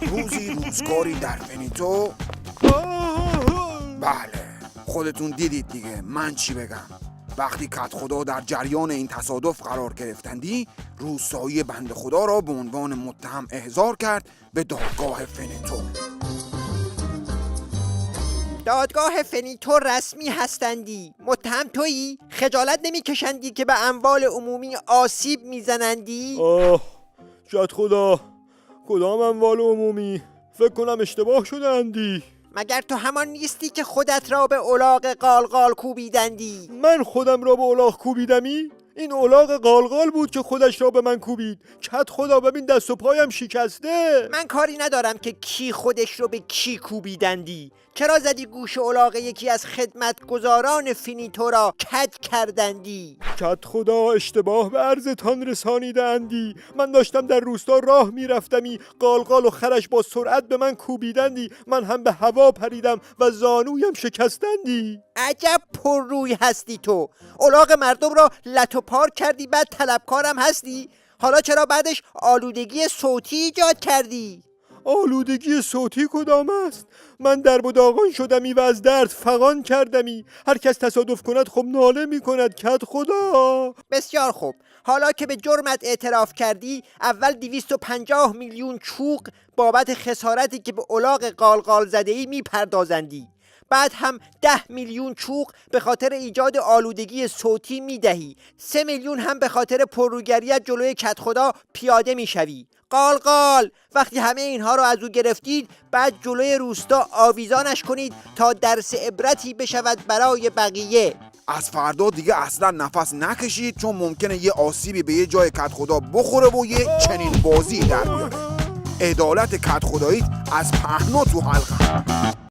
روزی روزگاری در فینیتو. بله خودتون دیدید دیگه، من چی بگم. وقتی کت خدا در جریان این تصادف قرار گرفتندی، روستایی بنده خدا را به عنوان متهم احضار کرد به دادگاه فینیتو. دادگاه فینیتو رسمی هستندی. متهم تویی؟ خجالت نمیکشندی که به اموال عمومی آسیب میزنندی؟ کت خدا، کدام اموال عمومی؟ فکر کنم اشتباه شده اندی. مگر تو همان نیستی که خودت را به الاغ قالقال کوبیدندی؟ من خودم را به الاغ کوبیدمی؟ این الاغ قالقال بود که خودش را به من کوبید. کت خدا ببین دست و پایم شکسته. من کاری ندارم که کی خودش رو به کی کوبیدندی. چرا زدی گوش الاغ یکی از خدمتگزاران فینیتو را کج کردندی؟ کت خدا اشتباه به عرضتان رسانیده اندی. من داشتم در روستا راه میرفتمی، قالقال و خرش با سرعت به من کوبیدندی. من هم به هوا پریدم و زانویم شکستندی. عجب پر روی هستی تو. الاغ مردم را لت و پار کردی، بعد طلبکارم هستی. حالا چرا بعدش آلودگی صوتی ایجاد کردی؟ آلودگی صوتی کدام است؟ من درب و داغان شدمی و از درد فغان کردمی. هر کس تصادف کند خب ناله می کند کت خدا. بسیار خوب، حالا که به جرمت اعتراف کردی، اول 250 میلیون چوق بابت خسارتی که به الاغ قالقال زده ای می پردازندی. بعد هم 10 میلیون چوق به خاطر ایجاد آلودگی صوتی می دهی. 3 میلیون هم به خاطر پرروگریت جلوی کت خدا پیاده می شوی. قالقال، وقتی همه اینها رو از او گرفتید، بعد جلوی روستا آویزانش کنید تا درس عبرتی بشود برای بقیه. از فردا دیگه اصلا نفس نکشید، چون ممکنه یه آسیبی به یه جای کت خدا بخوره و یه چنین بازی در بیاره. عدالت کت خدایی از پهنا تو حلقه.